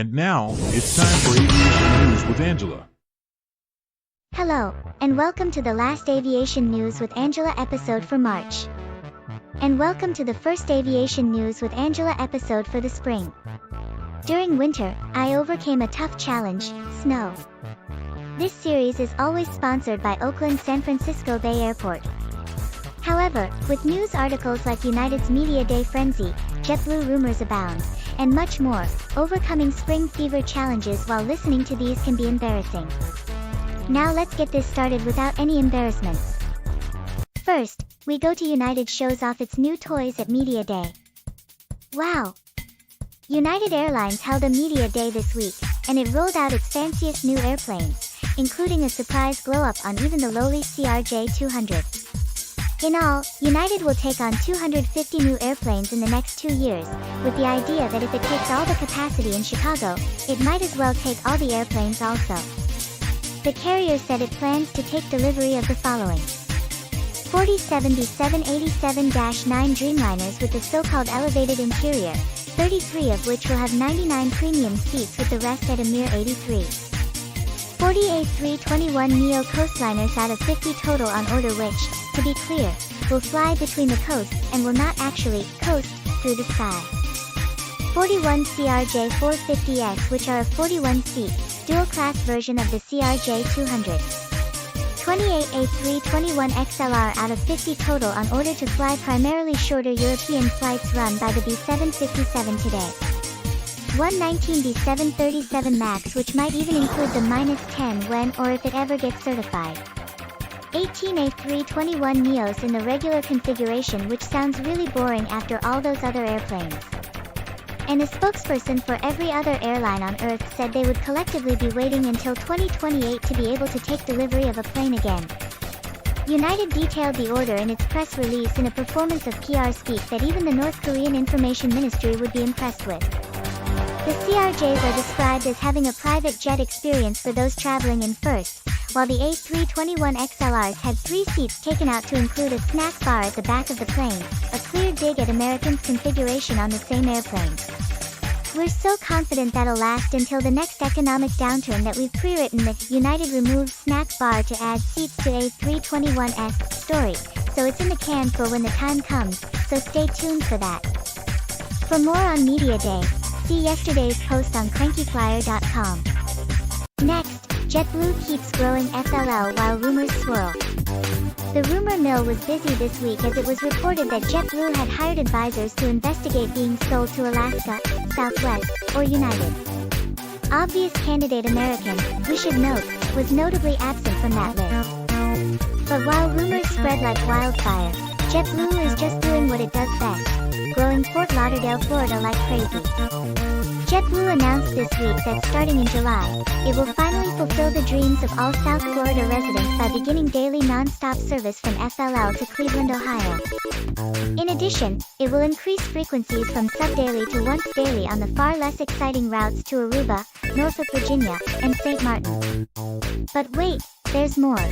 And now, it's time for Aviation News with Angela. Hello, and welcome to the last Aviation News with Angela episode for March. And welcome to the first Aviation News with Angela episode for the spring. During winter, I overcame a tough challenge, snow. This series is always sponsored by Oakland-San Francisco Bay Airport. However, with news articles like United's Media Day frenzy, JetBlue rumors abound, and much more, overcoming spring fever challenges while listening to these can be embarrassing. Now let's get this started without any embarrassments. First, we go to United shows off its new toys at Media Day. Wow! United Airlines held a Media Day this week, and it rolled out its fanciest new airplanes, including a surprise glow-up on even the lowly CRJ-200. In all, United will take on 250 new airplanes in the next 2 years, with the idea that if it takes all the capacity in Chicago, it might as well take all the airplanes also. The carrier said it plans to take delivery of the following: 40 787-9 Dreamliners with the so-called elevated interior, 33 of which will have 99 premium seats with the rest at a mere 83. 40 A321neo coastliners out of 50 total on order which, to be clear, will fly between the coasts and will not actually coast through the sky. 41 CRJ-450S which are a 41-seat, dual-class version of the CRJ-200. 28 A321XLR out of 50 total on order to fly primarily shorter European flights run by the B757 today. 119 B737 MAX which might even include the -10 when or if it ever gets certified. 18 A321neos in the regular configuration which sounds really boring after all those other airplanes. And a spokesperson for every other airline on Earth said they would collectively be waiting until 2028 to be able to take delivery of a plane again. United detailed the order in its press release in a performance of PR speak that even the North Korean Information Ministry would be impressed with. The CRJs are described as having a private jet experience for those traveling in first, while the A321XLRs had 3 seats taken out to include a snack bar at the back of the plane, a clear dig at American's configuration on the same airplane. We're so confident that'll last until the next economic downturn that we've pre-written the United removes snack bar to add seats to A321S story, so it's in the can for when the time comes, so stay tuned for that. For more on Media Day, see yesterday's post on crankyflier.com. Next, JetBlue keeps growing FLL while rumors swirl. The rumor mill was busy this week as it was reported that JetBlue had hired advisors to investigate being sold to Alaska, Southwest, or United. Obvious candidate American, we should note, was notably absent from that list. But while rumors spread like wildfire, JetBlue is just doing what it does best, growing Fort Lauderdale, Florida like crazy. JetBlue announced this week that starting in July, it will finally fulfill the dreams of all South Florida residents by beginning daily non-stop service from FLL to Cleveland, Ohio. In addition, it will increase frequencies from sub-daily to once daily on the far less exciting routes to Aruba, Norfolk, Virginia, and St. Martin. But wait, there's more.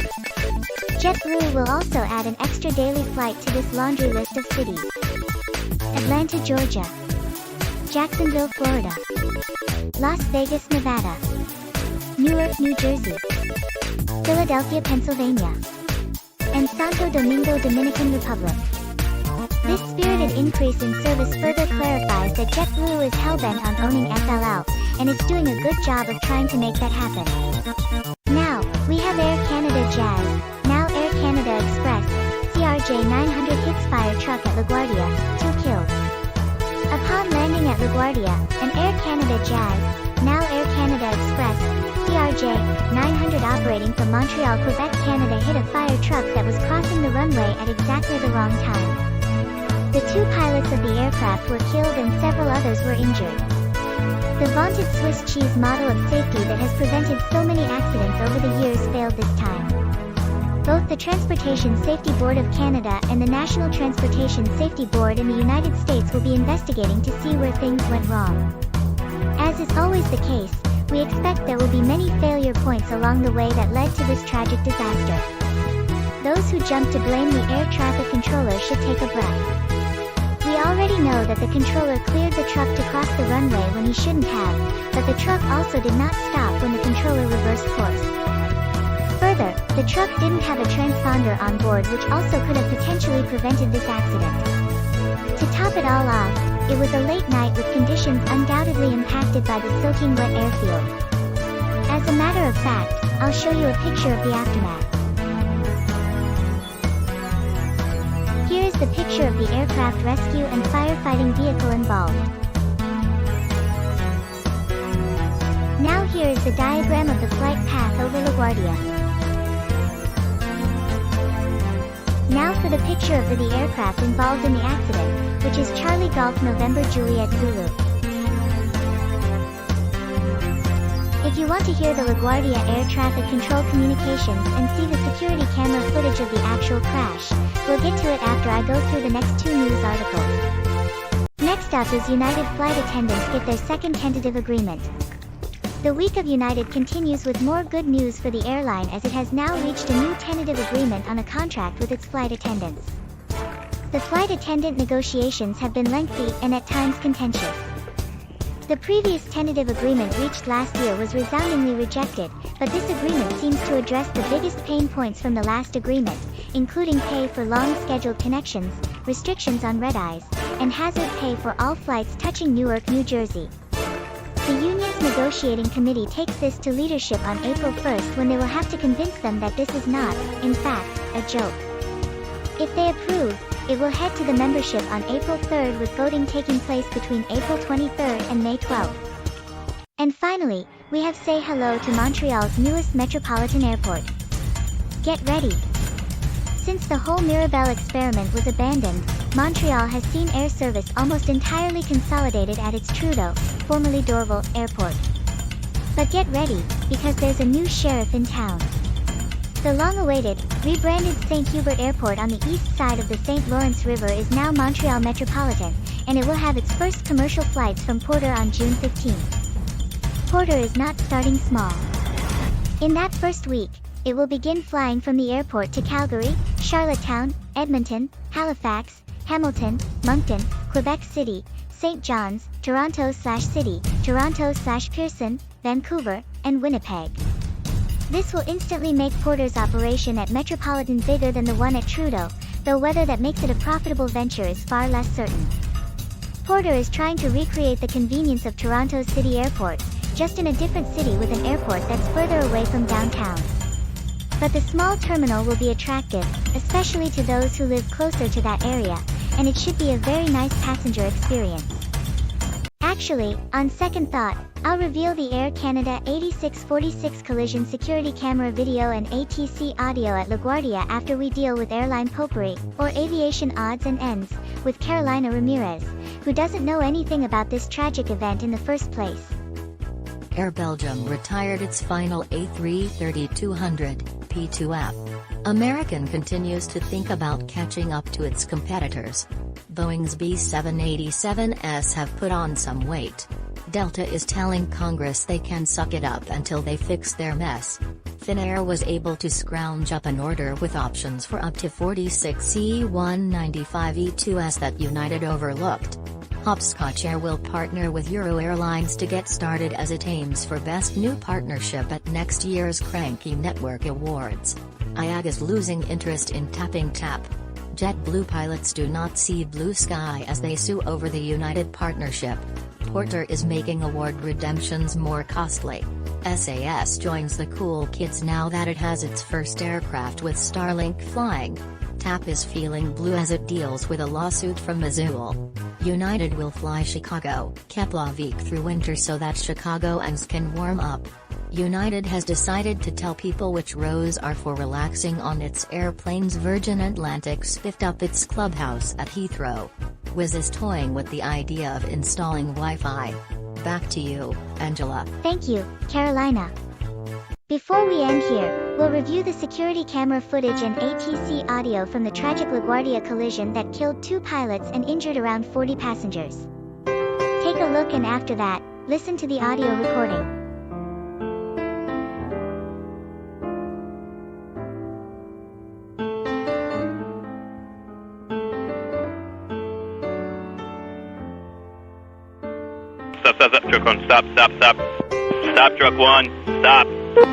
JetBlue will also add an extra daily flight to this laundry list of cities: Atlanta, Georgia; Jacksonville, Florida; Las Vegas, Nevada; Newark, New Jersey; Philadelphia, Pennsylvania; and Santo Domingo, Dominican Republic. This spirited increase in service further clarifies that JetBlue is hellbent on owning FLL, and it's doing a good job of trying to make that happen. Now, we have Air Canada Jazz, now Air Canada Express, CRJ-900 hits fire truck at LaGuardia, 2 killed. Upon landing at LaGuardia, an Air Canada Jazz, now Air Canada Express, CRJ-900 operating from Montreal, Quebec, Canada hit a fire truck that was crossing the runway at exactly the wrong time. The 2 pilots of the aircraft were killed and several others were injured. The vaunted Swiss cheese model of safety that has prevented so many accidents over the years failed this time. Both the Transportation Safety Board of Canada and the National Transportation Safety Board in the United States will be investigating to see where things went wrong. As is always the case, we expect there will be many failure points along the way that led to this tragic disaster. Those who jump to blame the air traffic controller should take a breath. We already know that the controller cleared the truck to cross the runway when he shouldn't have, but the truck also did not stop when the controller reversed course. Further, the truck didn't have a transponder on board, which also could have potentially prevented this accident. To top it all off, it was a late night with conditions undoubtedly impacted by the soaking wet airfield. As a matter of fact, I'll show you a picture of the aftermath. Here is the picture of the aircraft rescue and firefighting vehicle involved. Now here is the diagram of the flight path over LaGuardia. Now for the picture of the aircraft involved in the accident, which is Charlie Golf November Juliet Zulu. If you want to hear the LaGuardia Air Traffic Control communications and see the security camera footage of the actual crash, we'll get to it after I go through the next two news articles. Next up is United flight attendants get their second tentative agreement. The week of United continues with more good news for the airline, as it has now reached a new tentative agreement on a contract with its flight attendants. The flight attendant negotiations have been lengthy and at times contentious. The previous tentative agreement reached last year was resoundingly rejected, but this agreement seems to address the biggest pain points from the last agreement, including pay for long-scheduled connections, restrictions on red-eyes, and hazard pay for all flights touching Newark, New Jersey. The union's negotiating committee takes this to leadership on April 1st, when they will have to convince them that this is not, in fact, a joke. If they approve, it will head to the membership on April 3rd, with voting taking place between April 23rd and May 12th. And finally, we have say hello to Montreal's newest metropolitan airport. Get ready! Since the whole Mirabel experiment was abandoned, Montreal has seen air service almost entirely consolidated at its Trudeau, formerly Dorval, airport. But get ready, because there's a new sheriff in town. The long-awaited, rebranded St. Hubert Airport on the east side of the St. Lawrence River is now Montreal Metropolitan, and it will have its first commercial flights from Porter on June 15. Porter is not starting small. In that first week, it will begin flying from the airport to Calgary, Charlottetown, Edmonton, Halifax, Hamilton, Moncton, Quebec City, St. John's, Toronto/City, Toronto/Pearson, Vancouver, and Winnipeg. This will instantly make Porter's operation at Metropolitan bigger than the one at Trudeau, though whether that makes it a profitable venture is far less certain. Porter is trying to recreate the convenience of Toronto's City Airport, just in a different city with an airport that's further away from downtown. But the small terminal will be attractive, especially to those who live closer to that area, and it should be a very nice passenger experience. Actually, on second thought, I'll reveal the Air Canada 8646 collision security camera video and ATC audio at LaGuardia after we deal with airline potpourri, or aviation odds and ends, with Carolina Ramirez, who doesn't know anything about this tragic event in the first place. Air Belgium retired its final A330-200, P2F. American continues to think about catching up to its competitors. Boeing's B787s have put on some weight. Delta is telling Congress they can suck it up until they fix their mess. Finnair was able to scrounge up an order with options for up to 46 C195 E2s that United overlooked. Hopscotch Air will partner with Euro Airlines to get started as it aims for Best New Partnership at next year's Cranky Network Awards. IAG is losing interest in tapping TAP. JetBlue pilots do not see blue sky as they sue over the United partnership. Porter is making award redemptions more costly. SAS joins the cool kids now that it has its first aircraft with Starlink flying. TAP is feeling blue as it deals with a lawsuit from Missoula. United will fly Chicago, Keflavik through winter so that Chicagoans can warm up. United has decided to tell people which rows are for relaxing on its airplanes. Virgin Atlantic spiffed up its clubhouse at Heathrow. Wizz is toying with the idea of installing Wi-Fi. Back to you, Angela. Thank you, Carolina. Before we end here, we'll review the security camera footage and ATC audio from the tragic LaGuardia collision that killed 2 pilots and injured around 40 passengers. Take a look, and after that, listen to the audio recording. How's up, truck 1? Stop. Stop, truck 1. Stop.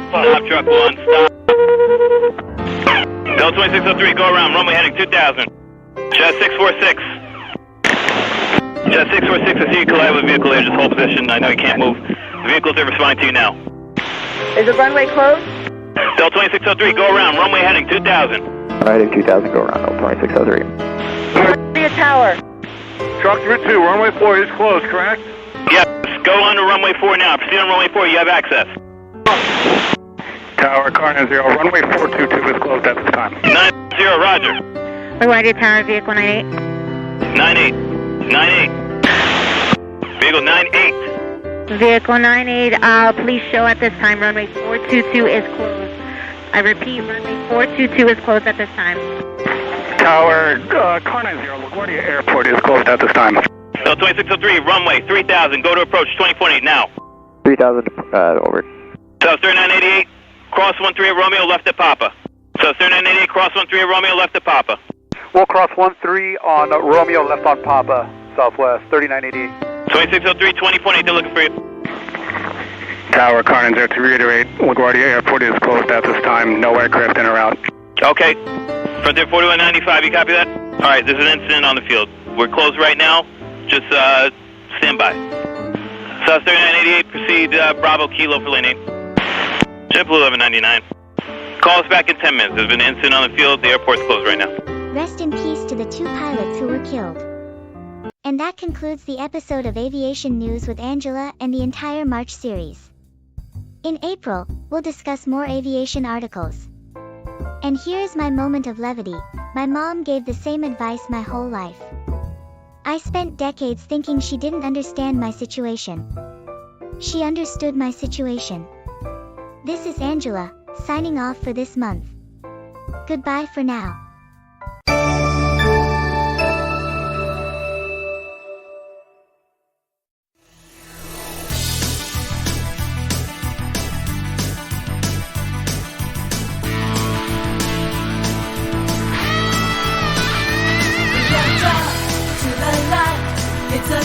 Stop, truck 1. Stop. Del 2603, go around. Runway heading 2000. Jet 646. Jet 646, I see you collide with a vehicle there. Just hold position. I know you can't move. The vehicles are responding to you now. Is the runway closed? Del 2603, go around. Runway heading 2000. Heading 2000, go around. Del 2603. See a tower. Truck 32, runway 4 is closed, correct? Yes, go on to runway 4 now. Proceed on runway 4, you have access. Tower, Carnet 0, runway 422 is closed at this time. 90, roger. LaGuardia Tower, vehicle 98. 98. 98. Vehicle 98. Vehicle 98, please show at this time. Runway 422 is closed. I repeat, runway 422 is closed at this time. Tower, Carnet 0, LaGuardia Airport is closed at this time. Del 2603, runway 3000, go to approach 20.8 now. 3000, over. South 3988, cross 13 at Romeo, left at Papa. South 3988, cross 13 at Romeo, left at Papa. We'll cross 13 on Romeo, left on Papa, southwest, 3988. 2603, 20.8, they're looking for you. Tower, Carnet 0, to reiterate, LaGuardia Airport is closed at this time. No aircraft in or out. Okay. Frontier 4195, you copy that? Alright, there's an incident on the field. We're closed right now. Just stand by. South 3988, proceed Bravo Kilo for lane 8. JetBlue 1199. Call us back in 10 minutes. There's been an incident on the field. The airport's closed right now. Rest in peace to the 2 pilots who were killed. And that concludes the episode of Aviation News with Angela and the entire March series. In April, we'll discuss more aviation articles. And here is my moment of levity. My mom gave the same advice my whole life. I spent decades thinking she didn't understand my situation. She understood my situation. This is Angela, signing off for this month. Goodbye for now. It's a